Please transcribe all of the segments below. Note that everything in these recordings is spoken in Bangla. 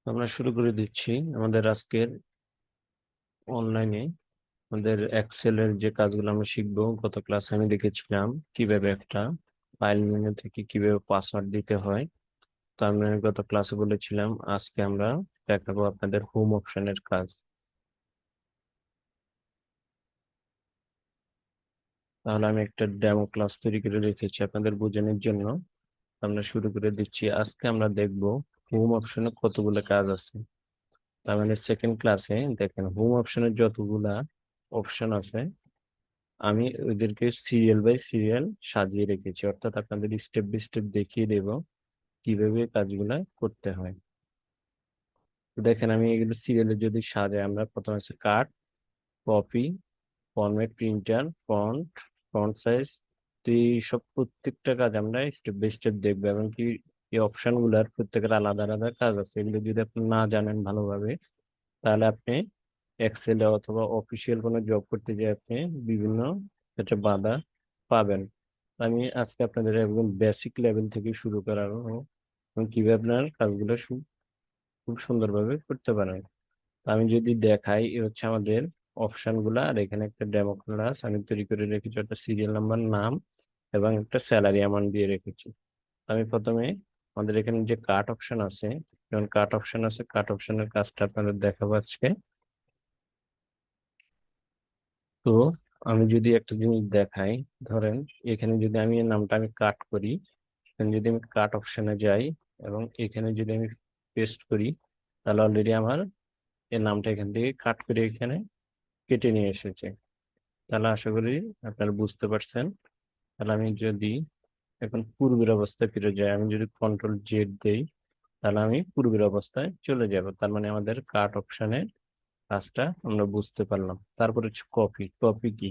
আমরা শুরু করে দিচ্ছি আমাদের আজকের অনলাইনে আমাদের এক্সেলের যে কাজগুলো আমরা শিখবো। গত ক্লাসে আমি দেখেছিলাম কিভাবে একটা ফাইল মেনু থেকে কিভাবে পাসওয়ার্ড দিতে হয়। তো আমি গত ক্লাসে বলেছিলাম আজকে আমরা দেখাবো আপনাদের হোম অপশনের কাজ। তাহলে আমি একটা ডেমো ক্লাস তৈরি করে রেখেছি আপনাদের বোঝানোর জন্য। আমরা শুরু করে দিচ্ছি। আজকে আমরা দেখবো হোম অপশনে কতগুলো কাজ আছে। তার মানে সেকেন্ড ক্লাসে দেখেন হোম অপশনের যতগুলা অপশন আছে আমি ওদেরকে সিরিয়াল বাই সিরিয়াল সাজিয়ে রেখেছি, অর্থাৎ আপনাদের স্টেপ বাই স্টেপ দেখিয়ে দেব কিভাবে কাজগুলা করতে হয়। তো দেখেন আমি এগুলো সিরিয়ালে যদি সাজাই, আমরা প্রথমে আছে cut, copy, format, printer, font, font size. তো এই সব প্রত্যেকটা কাজ আমরা স্টেপ বাই স্টেপ দেখবো, এবং কি এই অপশন গুলার প্রত্যেকের আলাদা আলাদা কাজ আছে। এগুলো যদি আপনি না জানেন ভালোভাবে, তাহলে আপনি এক্সেলে অথবা অফিসিয়াল কোনো জব করতে গিয়ে আপনি বিভিন্ন ক্ষেত্রে বাধা পাবেন। আমি আজকে আপনাদের একদম বেসিক লেভেল থেকে শুরু করাবো এবং কিভাবে আপনার কাজগুলো খুব সুন্দরভাবে করতে পারেন। তো আমি যদি দেখাই, এ হচ্ছে আমাদের অপশন গুলা, আর এখানে একটা ডেমো ক্লাস আমি তৈরি করে রেখেছি, একটা সিরিয়াল নাম্বার, নাম এবং একটা স্যালারি অ্যামাউন্ট দিয়ে রেখেছি। আমি প্রথমে আমাদের এখানে যে কাট অপশন আছে, যেমন কাট অপশন আছে, কাট অপশনের কাজটা আপনাদের দেখাবো আজকে। তো আমি যদি একটা জিনিস দেখাই, ধরেন এখানে যদি আমি এর নামটা আমি কাট করি, এখানে যদি আমি কাট অপশনে যাই এবং এখানে যদি আমি পেস্ট করি, তাহলে অলরেডি আমার এর নামটা এখান থেকে কাট করে এখানে কেটে নিয়ে এসেছে। তাহলে আশা করি আপনারা বুঝতে পারছেন। তাহলে আমি যদি এখন পূর্বের অবস্থায় ফিরে যাই, আমি যদি কন্ট্রোল জেড দেই, তাহলে আমি পূর্বের অবস্থায় চলে যাব। তার মানে আমাদের কাট অপশনে কাজটা আমরা বুঝতে পারলাম। তারপর হচ্ছে কপি। কপি কি?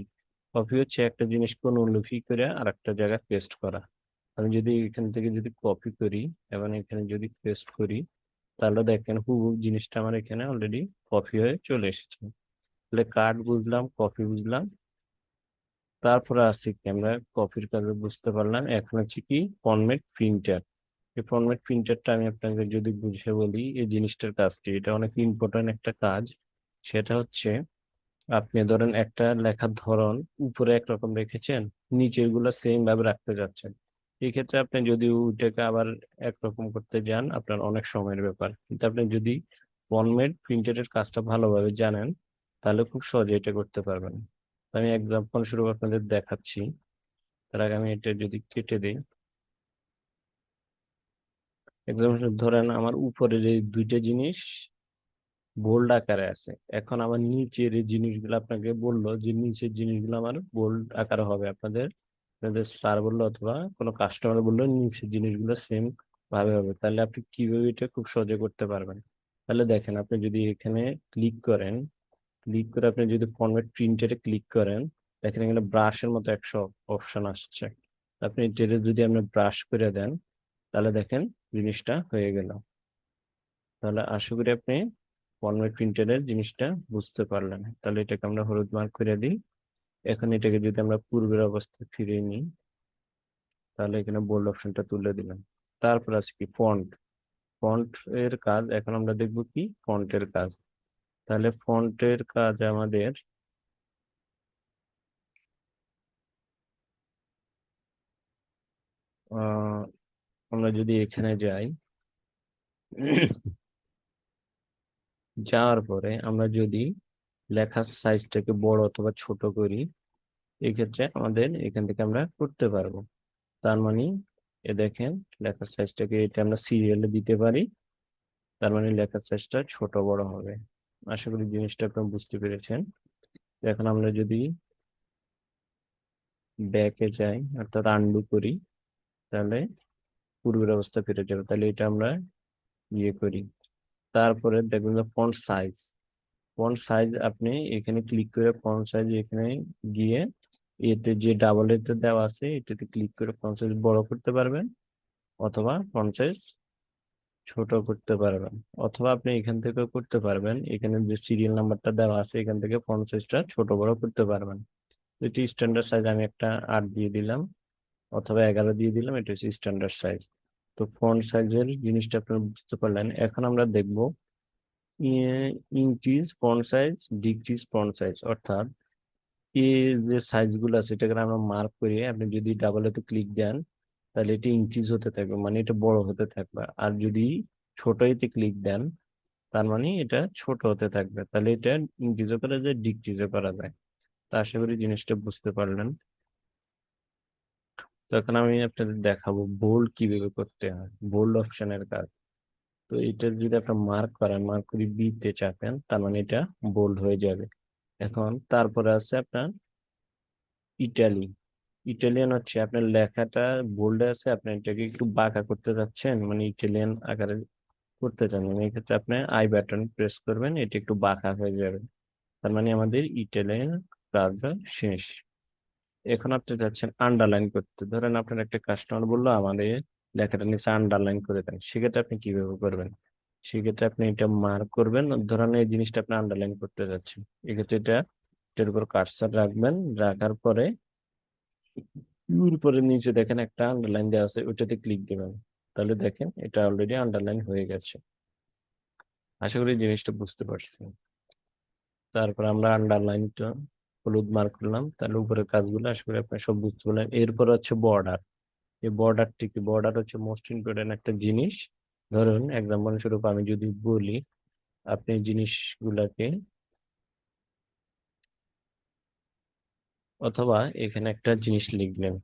কপি হচ্ছে একটা জিনিসকে অনুলিপি করে আর একটা জায়গায় পেস্ট করা। আমি যদি এখান থেকে যদি কপি করি এবং এখানে যদি পেস্ট করি, তাহলে দেখেন হুবহু জিনিসটা আমার এখানে অলরেডি কপি হয়ে চলে এসেছে। তাহলে কার্ড বুঝলাম, কপি বুঝলাম। তারপরে আসছে কি, আমরা কপির কাজে বুঝতে পারলাম। এখন হচ্ছে কি ফরম্যাট প্রিন্টার। এই ফরম্যাট প্রিন্টারটা আমি আপনাকে যদি বুঝে বলি, এই জিনিসটার কাজটি এটা অনেক ইম্পর্টেন্ট একটা কাজ। সেটা হচ্ছে আপনি ধরেন একটা লেখার ধরন উপরে একরকম রেখেছেন, নিচের গুলো সেম ভাবে রাখতে যাচ্ছেন। এই ক্ষেত্রে আপনি যদি ওইটাকে আবার একরকম করতে যান, আপনার অনেক সময়ের ব্যাপার। কিন্তু আপনি যদি ফরম্যাট প্রিন্টারের কাজটা ভালোভাবে জানেন, তাহলে খুব সহজে এটা করতে পারবেন। তো আমি এক্সাম্পল স্বরূপ আপনাদের দেখাচ্ছি। তার আগে আমি এটা যদি কেটে দিই, এক্সাম্পল ধরেন আমার উপরের এই দুইটা জিনিস বোল্ড আকারে আছে। এখন আমার নিচের এই জিনিসগুলো আপনাকে বললো যে নিচের জিনিসগুলো আমার বোল্ড আকারে হবে। আপনাদের আপনাদের স্যার বললো অথবা কোনো কাস্টমার বললো নিচের জিনিসগুলো সেম ভাবে হবে, তাহলে আপনি কিভাবে এটা খুব সহজে করতে পারবেন। তাহলে দেখেন আপনি যদি এখানে ক্লিক করেন, ক্লিক করে আপনি যদি ফরম্যাট প্রিন্টারে ক্লিক করেন, দেখেন এখানে ব্রাশের মতো 100 অপশন আসছে। আপনি এটা যদি আপনি ব্রাশ করে দেন, তাহলে দেখেন জিনিসটা হয়ে গেল। তাহলে আশা করি আপনি ফরম্যাট প্রিন্টারের জিনিসটা বুঝতে পারলেন। তাহলে এটাকে আমরা হলুদ মার্ক করে দিই। এখন এটাকে যদি আমরা পূর্বের অবস্থায় ফিরিয়ে নিই, তাহলে এখানে বোল্ড অপশনটা তুলে দিলাম। তারপর আছে কি ফন্ট। ফন্ট এর কাজ এখন আমরা দেখব কি ফন্টের কাজ। তাহলে ফন্টের কাজ আমাদের আহ আমরা যদি এখানে যাই, যাওয়ার পরে আমরা যদি লেখার সাইজটাকে বড় অথবা ছোট করি, এক্ষেত্রে আমাদের এখান থেকে আমরা করতে পারবো। তার মানে এ দেখেন লেখার সাইজটাকে এটা আমরা সিরিয়ালে দিতে পারি। তার মানে লেখার সাইজটা ছোট বড় হবে। আশা করি জিনিসটা আপনারা বুঝতে পেরেছেন। এখন আমরা যদি ব্যাকে যাই অর্থাৎ আন্ডু করি, তাহলে পূর্বের অবস্থা ফিরে যাবে। তাহলে এটা আমরা ইয়ে করি। তারপরে দেখবেন যে ফন্ট সাইজ। ফন্ট সাইজ আপনি এখানে ক্লিক করে ফন্ট সাইজ এখানে গিয়ে এতে যে ডাবল এতে দেওয়া আছে এটাতে ক্লিক করে ফন্ট সাইজ বড় করতে পারবেন, অথবা ফন্ট সাইজ ছোট করতে পারবেন। অথবা আপনি এখান থেকেও করতে পারবেন, এখানে যে সিরিয়াল নাম্বারটা দেওয়া আছে এখান থেকে ফন্ট সাইজটা ছোট বড় করতে পারবেন। এটি স্ট্যান্ডার্ড সাইজ, আমি একটা 8 দিয়ে দিলাম অথবা 11 দিয়ে দিলাম, এটা হচ্ছে স্ট্যান্ডার্ড সাইজ। তো ফন্ট সাইজের জিনিসটা আপনারা বুঝতে পারলেন। এখন আমরা দেখব increase font size, decrease font size, অর্থাৎ এই যে সাইজ গুলো আছে এটাকে আমরা মার্ক করি, আপনি যদি ডাবল এতে ক্লিক দেন তাহলে এটা ইনক্রিজ হতে থাকবে, মানে এটা বড় হতে থাকবে। আর যদি ছোট এতে ক্লিক দেন তার মানে এটা ছোট হতে থাকবে, তাহলে এটা ইনক্রিজও করা যায়, ডিক্রিজও করা যায়। তা আশা করি জিনিসটা বুঝতে পারলেন। তো এখন আমি আপনাদের দেখাবো বোল্ড কিভাবে করতে হয়, বোল্ড অপশনের কাজ। তো এটা যদি আপনার মার্ক করেন, মার্ক করে বি তে চাপেন, তার মানে এটা বোল্ড হয়ে যাবে। এখন তারপরে আছে আপনার ইটালি। ইটালিয়ান হচ্ছে আপনার লেখাটা বোল্ডে আছে, আপনি এটাকে একটু বাঁকা করতে যাচ্ছেন, মানে ইটালিয়ান আকারে করতে চান, মানে এক্ষেত্রে আপনি আই বাটন প্রেস করবেন, এটা একটু বাঁকা হয়ে যাবে। তার মানে আমাদের ইটালিয়ান কাজটা শেষ। এখন আপনি যাচ্ছেন আন্ডারলাইন করতে, ধরেন আপনার একটা কাস্টমার বললো আমাদের লেখাটা নিচে আন্ডারলাইন করে দেন, সেক্ষেত্রে আপনি কিভাবে করবেন? সেক্ষেত্রে আপনি এটা মার্ক করবেন, ধরেন এই জিনিসটা আপনি আন্ডারলাইন করতে যাচ্ছেন, এক্ষেত্রে এটার উপর কার্সর রাখবেন, রাখার পরে ইউর পরে নিচে দেখেন একটা আন্ডারলাইন দেওয়া আছে, ওইটাতে ক্লিক দিবেন, তাহলে দেখেন এটা অলরেডি আন্ডারলাইন হয়ে গেছে। আশা করি জিনিসটা বুঝতে পারছি। তারপর আমরা আন্ডারলাইনটা হলুদ মার্ক করলাম, তাহলে উপরের কাজগুলো আশা করি আপনি সব বুঝতে পারলেন। এরপর হচ্ছে বর্ডার। এই বর্ডারটি কি? বর্ডার হচ্ছে মোস্ট ইম্পর্টেন্ট একটা জিনিস। ধরুন এক্সাম্পল স্বরূপ আমি যদি বলি, আপনি জিনিসগুলাকে, অথবা এখানে একটা জিনিস লিখলেন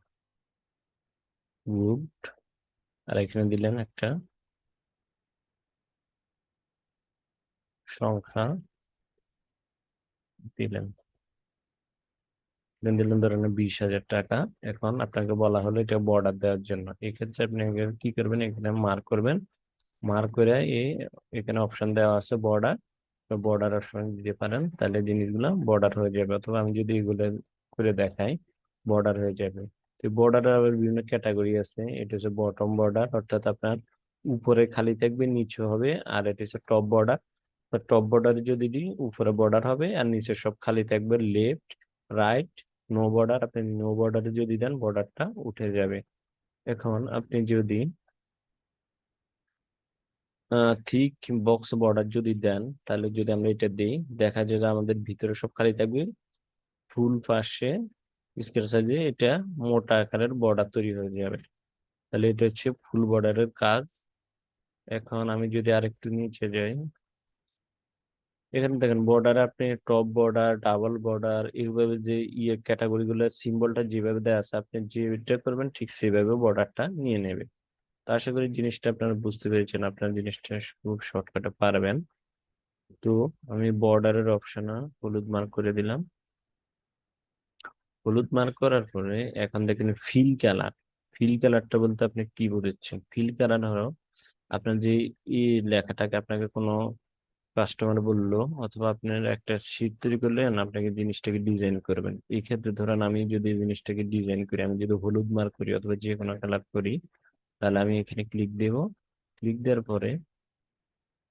উড, আর এখানে দিলেন একটা সংখ্যা, দিলেন দিলেন ধরেন 20,000 টাকা। এখন আপনাকে বলা হলো এটা বর্ডার দেওয়ার জন্য, এক্ষেত্রে আপনি কি করবেন, এখানে মার্ক করবেন, মার্ক করে এখানে অপশন দেওয়া আছে বর্ডার, তো বর্ডার অপশন দিতে পারেন, তাহলে জিনিসগুলো বর্ডার হয়ে যাবে। অথবা আমি যদি এগুলো করে দেখাই, বর্ডার হয়ে যাবে। তো বর্ডারের আবার বিভিন্ন ক্যাটাগরি আছে, এটা হচ্ছে বটম বর্ডার, অর্থাৎ আপনার উপরে খালি থাকবে, নিচে হবে। আর এটা হচ্ছে টপ বর্ডার, তো টপ বর্ডারে যদি দিই উপরে বর্ডার হবে আর নিচে সব খালি থাকবে, লেফট রাইট নো বর্ডার, আপনি নো বর্ডারে যদি দেন বর্ডারটা উঠে যাবে। এখন আপনি যদি ঠিক বক্স বর্ডার যদি দেন, তাহলে যদি আমরা এটা দিই, দেখা যায় যে আমাদের ভিতরে সব খালি থাকবে, ফুল পাশে স্কোয়ার সাইজে এটা মোটা আকারের বর্ডার তৈরি হয়ে যাবে। তাহলে এটা হচ্ছে ফুল বর্ডারের কাজ। এখন আমি যদি আরেকটু নিচে যাই, এখানে দেখেন বর্ডারে আপনি টপ বর্ডার, ডাবল বর্ডার, এইভাবে যে ক্যাটাগরি গুলো সিম্বলটা যেভাবে দেওয়া আছে, আপনি যেটা করবেন ঠিক সেভাবে বর্ডারটা নিয়ে নেবে। তো আশা করি জিনিসটা আপনারা বুঝতে পেরেছেন, আপনার জিনিসটা খুব শর্টকাটে পারবেন। তো আমি বর্ডারের অপশনে হলুদ মার্ক করে দিলাম। হলুদ মার্ক করার পরে এখন দেখেন ফিল কালার। ফিল কালারটা বলতে আপনি কি বোঝাচ্ছেন? ফিল কালার হলো আপনার যে এই লেখাটাকে আপনাকে কোনো কাস্টমার বললো, অথবা আপনার একটা শীট তৈরি করলেন, আপনাকে জিনিসটাকে ডিজাইন করবেন। এই ক্ষেত্রে ধরেন আমি যদি এই জিনিসটাকে ডিজাইন করি, আমি যদি হলুদ মার্ক করি অথবা যে কোনো কালার করি, তাহলে আমি এখানে ক্লিক দেব। ক্লিক দেওয়ার পরে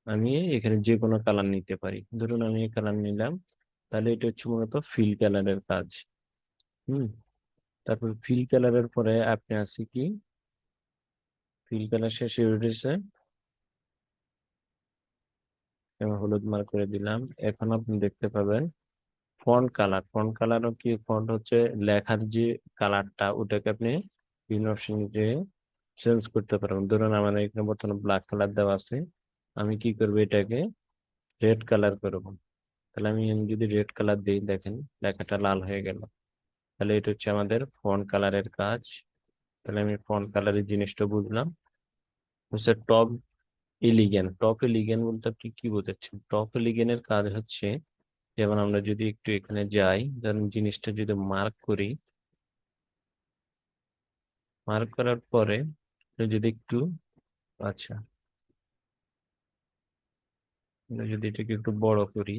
আমি এখানে যে কোনো কালার নিতে পারি, ধরুন আমি এই কালার নিলাম, তাহলে এটা হচ্ছে মূলত ফিল কালারের কাজ। হুম। তারপর ফিল কালারের পরে আপনি আছে কি, ফিল কালার শেষে উঠেছে, আমি হলুদ মার্ক করে দিলাম। এখন আপনি দেখতে পাবেন ফন্ট কালার। ফন্ট কালারও কি, ফন্ট হচ্ছে লেখার যে কালারটা, ওটাকে আপনি বিভিন্ন অপশন যে চেঞ্জ করতে পারবেন। ধরুন আমার এখানে বর্তমানে ব্ল্যাক কালার দেওয়া আছে, আমি কি করবো, এটাকে রেড কালার করব। তাহলে আমি যদি রেড কালার দিই, দেখেন লেখাটা লাল হয়ে গেল। তাহলে এটা হচ্ছে আমাদের ফন্ট কালারের কাজ। তাহলে আমি ফন্ট কালারের জিনিসটা বুঝলাম। হচ্ছে টপ এলিগেন। টপ এলিগেন বলতে আপনি কি বোঝাচ্ছেন? টপ এলিগেনের কাজ হচ্ছে, যেমন আমরা যদি একটু এখানে যাই, ধরুন জিনিসটা যদি মার্ক করি, মার্ক করার পরে যদি একটু, আচ্ছা, যদি এটাকে একটু বড় করি,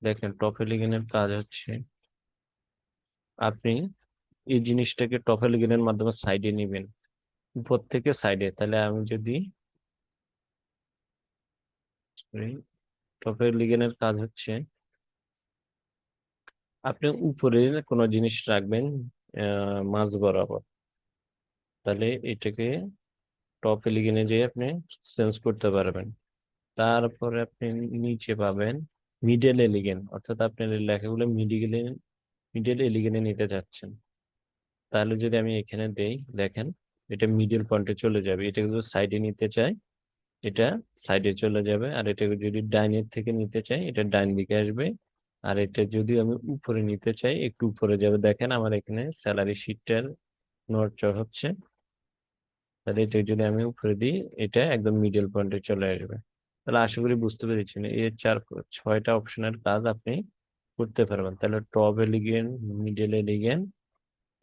দেখেন টপ এলিগেনের কাজ হচ্ছে আপনি এই জিনিসটাকে টপ এলিগেনের মাধ্যমে সাইডে নেবেন, উপর থেকে সাইডে। তাহলে আমি যদি টপ এলিগেনের কাজ হচ্ছে আপনি উপরে কোনো জিনিস রাখবেন মাঝ বরাবর, তাহলে এটাকে টপ এলিগেনে যেয়ে আপনি চেঞ্জ করতে পারবেন। তারপরে আপনি নিচে পাবেন মিডল এলিগেন্ট, অর্থাৎ আপনি এই লেখাগুলো মিডল এলিগেন্টে নিতে চাচ্ছেন। তাহলে যদি আমি এখানে দেই, দেখেন এটা মিডল পয়েন্টে চলে যাবে। এটা যদি সাইডে নিতে চাই, এটা সাইডে চলে যাবে। আর এটা যদি ডাইনের থেকে নিতে চাই, এটা ডাইন দিকে আসবে। আর এটা যদি আমি উপরে নিতে চাই, একটু উপরে যাবে। দেখেন আমার এখানে স্যালারি শিটটার নড়চড় হচ্ছে। তাহলে এটা যদি আমি উপরে দিই, এটা একদম মিডল পয়েন্টে চলে আসবে। তাহলে আশা করি বুঝতে পেরেছেন, এই 6টা অপশনের কাজ আপনি করতে পারবেন। তাহলে টপ এলিগেন্ট, মিডল এলিগেন্ট,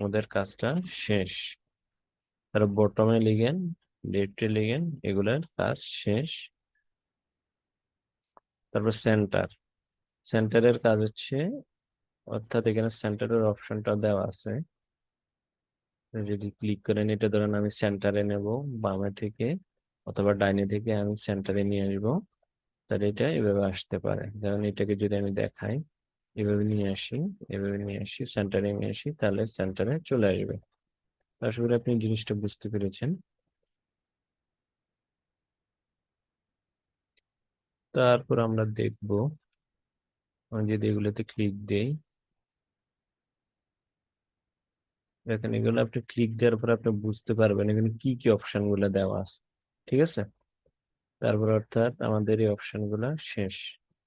ওদের কাজটা শেষ। তারপর বটম এলিগেন্ট, লেফট এলিগেন্ট, এগুলোর কাজ শেষ। তারপর সেন্টার, সেন্টারের কাজ হচ্ছে, অর্থাৎ এখানে সেন্টারের অপশনটা দেওয়া আছে। যদি ক্লিক করেন, এটা ধরেন আমি সেন্টারে নেব বামে থেকে, অথবা ডাইনে থেকে আমি সেন্টারে নিয়ে আসবো। তাহলে এটা এভাবে আসতে পারে। যেমন এটাকে যদি আমি দেখাই, এভাবে নিয়ে আসি, এভাবে নিয়ে আসি, সেন্টারে নিয়ে আসি, তাহলে সেন্টারে চলে আসবে। আশা করি আপনি জিনিসটা বুঝতে পেরেছেন। তারপর আমরা দেখব, আমি যদি এগুলোতে ক্লিক দেই, দেখেন এগুলো আপনি ক্লিক দেওয়ার পর আপনি বুঝতে পারবেন এখানে কি কি অপশন গুলো দেওয়া আছে। ঠিক আছে, তারপর অর্থাৎ আমাদের এই অপশন গুলা শেষ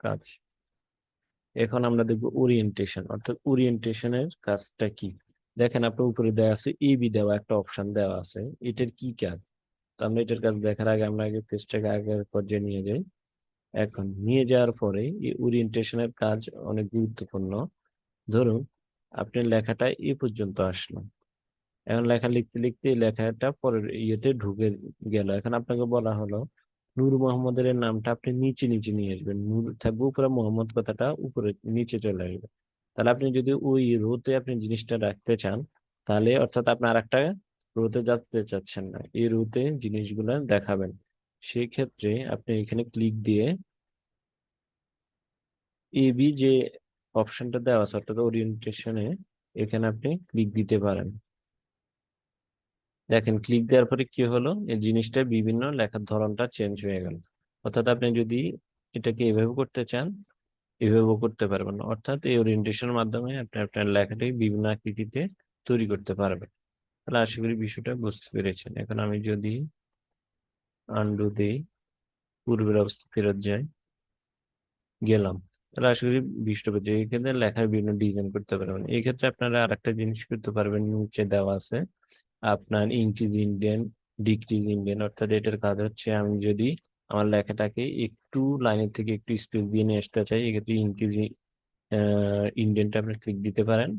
কাজ। এখন আমরা দেখবো ওরিয়েন্টেশন, অর্থাৎ ওরিয়েন্টেশনের কাজটা কি। দেখেন আপনার উপরে দেওয়া আছে এবি, দেওয়া একটা অপশন দেওয়া আছে, এটার কি কাজ। তো আমরা এটার কাজ দেখার আগে আমরা আগে পেজটাকে আগের পর্যায়ে নিয়ে যাই। এখন নিয়ে যাওয়ার পরে এই ওরিয়েন্টেশনের কাজ অনেক গুরুত্বপূর্ণ। ধরুন আপনার লেখাটা এই পর্যন্ত আসলো, এখন লেখা লিখতে লিখতে এই লেখাটা পরের ইয়েতে ঢুকে গেল। এখন আপনাকে বলা হলো নূর মোহাম্মদের এর নামটা আপনি নিচে নিচে নিয়ে আসবেন, নূর থাকবে উপরে, মোহাম্মদ কথাটা উপরে নিচে চলে আসবে। তাহলে আপনি যদি ওই রোতে আপনি জিনিসটা রাখতে চান, তাহলে অর্থাৎ আপনি আর একটা রোতে যেতে চাচ্ছেন না, এই রোতে জিনিসগুলো দেখাবেন, সেই ক্ষেত্রে আপনি এখানে ক্লিক দিয়ে এবি যে অপশনটা দেওয়া আছে অর্থাৎ ওরিয়েন্টেশনে, এখানে আপনি ক্লিক দিতে পারেন। দেখেন ক্লিক দেওয়ার পরে কি হলো, এই জিনিসটা বিভিন্ন লেখার ধরনটা চেঞ্জ হয়ে গেল। অর্থাৎ আপনি যদি এটাকে এভাবে করতে চান, এভাবেও করতে পারবেন। অর্থাৎ এই ওরিয়েন্টেশনের মাধ্যমে আপনি আপনার লেখাটি বিভিন্ন আকৃতিতে তৈরি করতে পারবেন। তাহলে আশা করি বিষয়টা বুঝতে পেরেছেন। এখন আমি যদি আন্ডু দিই, পূর্বের অবস্থা ফেরত যাই, গেলাম, তাহলে আশা করি বিষয়টা পেরেছি। এখানে লেখার বিভিন্ন ডিজাইন করতে পারবেন। এই ক্ষেত্রে আপনারা আরেকটা জিনিস করতে পারবেন, নিচে দেওয়া আছে আপনার ইনক্রিজ ইন্ডেন্ট, ডিক্রিজ ইন্ডেন্ট। অর্থাৎ এটার কাজ হচ্ছে আমি যদি আমার লেখাটাকে একটু লাইনের থেকে একটু স্পেস দিয়ে নিয়ে আসতে চাই, এক্ষেত্রে ইনক্রিজ ইন্ডেন্ট আপনি ক্লিক দিতে পারেন।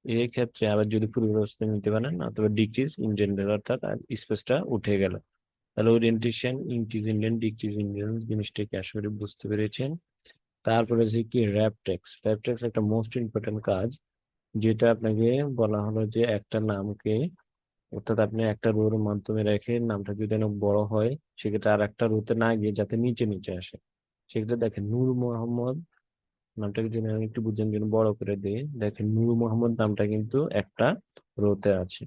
এই ক্ষেত্রে আবার যদি পূর্ব অবস্থায় নিতে পারেন, অথবা ডিক্রিজ ইন্ডেন্টের, অর্থাৎ স্পেসটা উঠে গেল। তাহলে orientation, increase indent, decrease indent জিনিসটাকে আসলে বুঝতে পেরেছেন। তারপরে যে কি র্যাপ টেক্সট, র্যাপ টেক্সট একটা মোস্ট ইম্পর্টেন্ট কাজ, যেটা আপনাকে বলা হলো যে একটা নামকে, অর্থাৎ আপনি একটা রোর মাধ্যমে রেখে নামটা যদি অনেক বড় হয়, সেক্ষেত্রে আর একটা রোতে না গিয়ে যাতে নিচে নিচে আসে। সেক্ষেত্রে দেখেন নূর মোহাম্মদ নামটাকে যদি আমি একটু বুঝেন জন্য বড় করে দিই, দেখেন নূর মোহাম্মদ নামটা কিন্তু একটা রোতে আছে।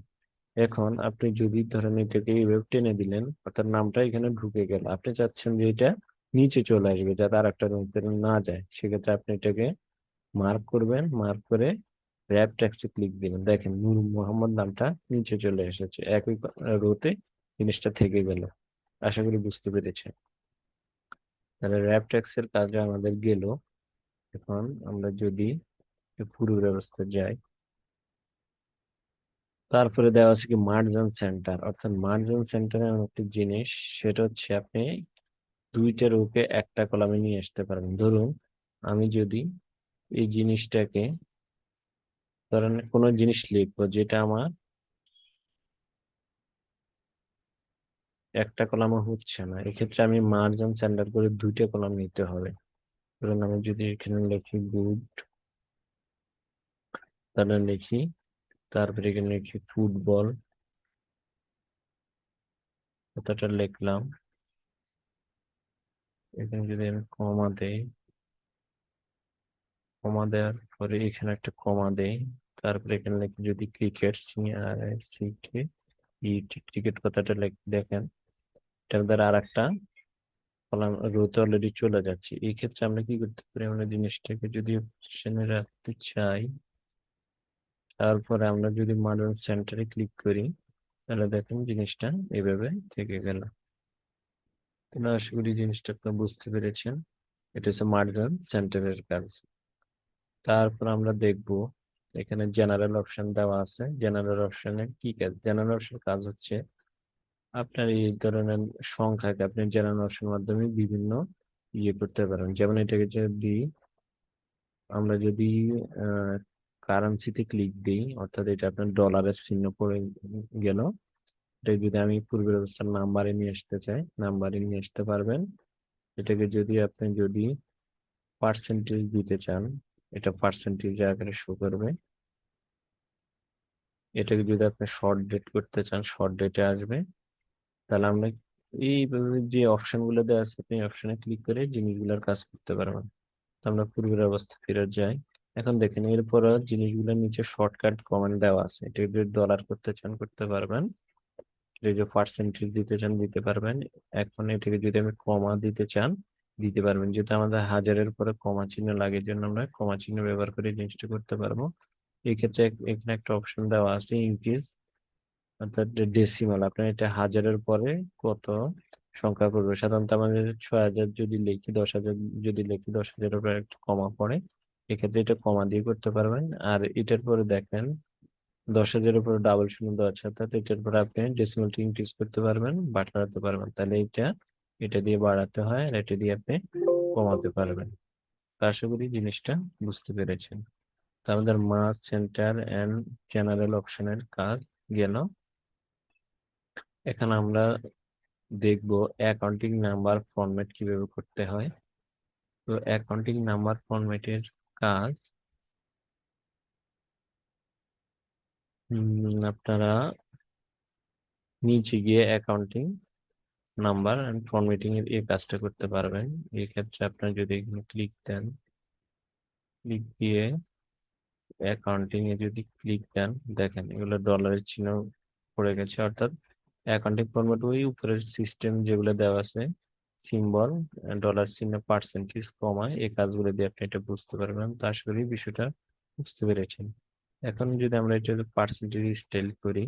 এখন আপনি যদি ধরেন এটাকে এইভাবে টেনে দিলেন, অর্থাৎ নামটা এখানে ঢুকে গেল, আপনি চাচ্ছেন যে এটা নিচে চলে আসবে যাতে আর একটা রোতে না যায়, সেক্ষেত্রে আপনি এটাকে মার্ক করবেন, মার্ক করে র্যাপ ট্যাক্সে ক্লিক দিবেন। দেখেন নূর মোহাম্মদ নামটা নিচে চলে এসেছে, একই রোতে জিনিসটা থেকে গেল। আশা করি বুঝতে পেরেছেন। তাহলে র্যাপ ট্যাক্সের কাজে আমাদের গেল। এখন আমরা যদি পুরো ব্যবস্থা যাই, তারপরে দেওয়া আছে কি মার্জিন সেন্টার। অর্থাৎ মার্জিন সেন্টারে এমন একটি জিনিস, সেটা হচ্ছে আপনি দুইটা রোকে একটা কলামে নিয়ে আসতে পারবেন। ধরুন আমি যদি এই জিনিসটাকে, ধরেন কোনো জিনিস লিখবো যেটা আমার একটা কলামে হচ্ছে না, এক্ষেত্রে আমি মার্জিন সেন্টার করে দুইটা কলাম নিতে হবে। ধরুন আমি যদি এখানে লিখি গুড, তাহলে লিখি, তারপরে এখানে লিখি ফুটবল, কথাটা লিখলাম। এখানে যদি আমি কমা দেই, কমা দেওয়ার পরে এখানে একটা কমা দেই, তারপরে এখানে লিখি যদি ক্রিকেট, CRICK, ক্রিকেট কথাটা দেখেন, এটার দ্বারা আর একটা কলাম রোতে অলরেডি চলে যাচ্ছে। এই ক্ষেত্রে আমরা কি করতে পারি, আমরা জিনিসটাকে যদি অপশনে রাখতে চাই, তারপরে আমরা যদি মার্জিন সেন্টারে ক্লিক করি, তাহলে দেখেন জিনিসটা এভাবে থেকে গেল। তাহলে আশা করি জিনিসটা আপনারা বুঝতে পেরেছেন। এটা হচ্ছে মার্জিন সেন্টারের কাজ। তারপর আমরা দেখব এখানে জেনারেল অপশন দেওয়া আছে। জেনারেল অপশনে কি কাজ? জেনারেল অপশন কাজ হচ্ছে আপনার এই ধরনের সংখ্যাকে আপনি জেনারেল অপশনের মাধ্যমে বিভিন্ন করতে পারেন। যেমন এটাকে যদি আমরা কারেন্সিতে ক্লিক দিই, অর্থাৎ এটা আপনার ডলারের চিহ্ন পড়ে গেল, এটা যদি আমি পূর্বের অবস্থার নাম্বারে নিয়ে আসতে চাই, নাম্বারে নিয়ে আসতে পারবেন। এটাকে যদি পার্সেন্টেজ দিতে চান, এটা পার্সেন্টেজ আকারে শো করবে। এটাকে যদি আপনি শর্ট ডেট করতে চান, শর্ট ডেটে আসবে। তাহলে আমরা এইভাবে যে অপশন গুলো দেওয়া আছে, আপনি অপশনে ক্লিক করে জিনিসগুলোর কাজ করতে পারবেন। তো আমরা পূর্বের অবস্থা ফেরত যাই। এখন দেখেন এরপর জিনিসগুলোর নিচে শর্টকাট কমান্ড দেওয়া আছে। এটা যদি ডলার করতে চান করতে পারবেন, এই যে পার্সেন্টেজ দিতে চান দিতে পারবেন। এখন এটাকে যদি আমি কমা দিতে চান দিতে পারবেন, যেহেতু আমাদের হাজারের পরে কমা চিহ্ন লাগে, এর জন্য আমরা কমা চিহ্ন ব্যবহার করে জিনিসটা করতে পারবো। এই ক্ষেত্রে এখানে একটা অপশন দেওয়া আছে ইনক্রিজ, অর্থাৎ ডেসিমাল। আপনার এটা হাজারের পরে কত সংখ্যা করবে। সাধারণত আমাদের 6,000 যদি লিখি, 10,000 যদি লিখি, 10,000-এর উপরে একটা কমা পড়ে, এক্ষেত্রে এটা কমা দিয়ে করতে পারবেন। আর এটার পরে দেখেন 10,000-এর উপরে ডাবল শূন্য দেওয়া আছে, অর্থাৎ এটার পরে আপনি ডেসিমালটা ইনক্রিজ করতে পারবেন, বাড়াতে পারবেন। তাহলে এটা দিয়ে বাড়াতে হয়, আর এটা দিয়ে আপনি কমাতে পারবেন। তো আশা করি জিনিসটা বুঝতে পেরেছেন। তো আমাদের মার্জ সেন্টার এন্ড জেনারেল অপশনের কাজ গেল। এখন আমরা দেখবো অ্যাকাউন্টিং নাম্বার ফরম্যাট কিভাবে করতে হয়। তো অ্যাকাউন্টিং নাম্বার ফরম্যাটের কাজ আপনারা নিচে গিয়ে অ্যাকাউন্টিং নাম্বার এন্ড ফরম্যাটিং এর এই কাজটা করতে পারবেন। এই ক্ষেত্রে আপনারা যদি এখানে ক্লিক দেন, ক্লিক দিয়ে অ্যাকাউন্টিং এ যদি ক্লিক দেন, দেখেন এগুলো ডলারের চিহ্ন পড়ে গেছে, অর্থাৎ অ্যাকাউন্টিং ফরম্যাট ওই উপরের সিস্টেম যেগুলো দেওয়া আছে, সিম্বল, ডলার চিহ্ন, পার্সেন্টেজ, কমা, এই কাজগুলো দিয়ে আপনি এটা বুঝতে পারবেন। তো আশা করি বিষয়টা বুঝতে পেরেছেন। এখন যদি আমরা এটা পার্সেন্টেজ স্টাইল করি,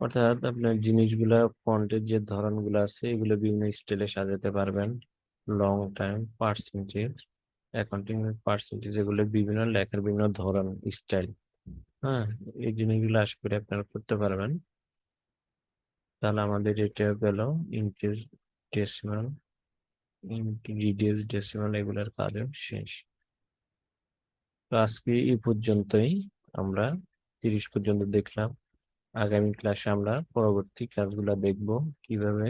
অর্থাৎ আপনার জিনিসগুলা ফন্টের যে ধরনগুলো আছে এগুলো বিভিন্ন স্টাইলে সাজাতে পারবেন। Long time, percentage, accounting percentage, এগুলো বিভিন্ন লেখার বিভিন্ন ধরন, স্টাইল। হ্যাঁ, এই জিনিসগুলো আশা করি আপনারা করতে পারবেন। তাহলে আমাদের এটা গেল ইনক্রিজ ডেসিমাল, রিডিউস ডেসিমাল, এগুলোর কাজও শেষ। তো আজকে এই পর্যন্তই, আমরা 30 পর্যন্ত দেখলাম। আগামী ক্লাসে আমরা পরবর্তী কাজগুলো দেখব, কিভাবে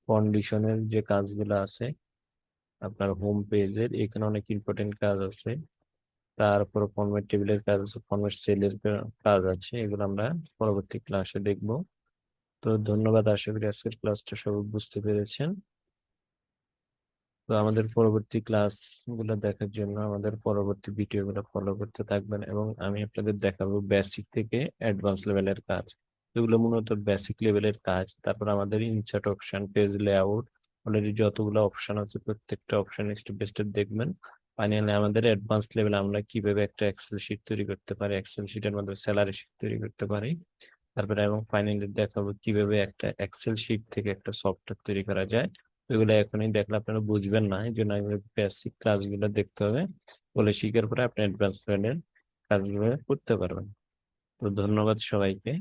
কন্ডিশনের যে কাজগুলো আছে আপনার হোম পেজের, এখানে অনেক ইম্পর্টেন্ট কাজ আছে। তারপর ফরম্যাট টেবিলের কাজ আছে, ফরম্যাট সেলের কাজ আছে, এগুলো আমরা পরবর্তী ক্লাসে দেখব। তো ধন্যবাদ, আশা করি আজকের ক্লাসটা সবাই বুঝতে পেরেছেন। তো আমাদের পরবর্তী ক্লাস গুলো দেখার জন্য আমাদের পরবর্তী ভিডিও গুলো ফলো করতে থাকবেন, এবং আমি আপনাদের দেখাবো বেসিক থেকে অ্যাডভান্স লেভেলের কাজ। এগুলো মূলত বেসিক লেভেলের কাজ। তারপর আমাদের insert option, page layout, already যতগুলো অপশন আছে প্রত্যেকটা অপশন স্টেপ বাই স্টেপ দেখবেন। ফাইনালি আমাদের অ্যাডভান্স লেভেলে আমরা কিভাবে একটা এক্সেল শিট তৈরি করতে পারি, এক্সেল শিটের মাধ্যমে স্যালারি শিট তৈরি করতে পারি। তারপরে এবং ফাইনালি দেখাবো কিভাবে একটা এক্সেল শিট থেকে একটা সফটওয়্যার তৈরি করা যায়। ওইগুলো এখনই দেখলে আপনারা বুঝবেন না, এই জন্য বেসিক ক্লাসগুলো দেখতে হবে। বলে শিখার পরে আপনি অ্যাডভান্স লেভেলের কাজগুলো করতে পারবেন। তো ধন্যবাদ সবাইকে।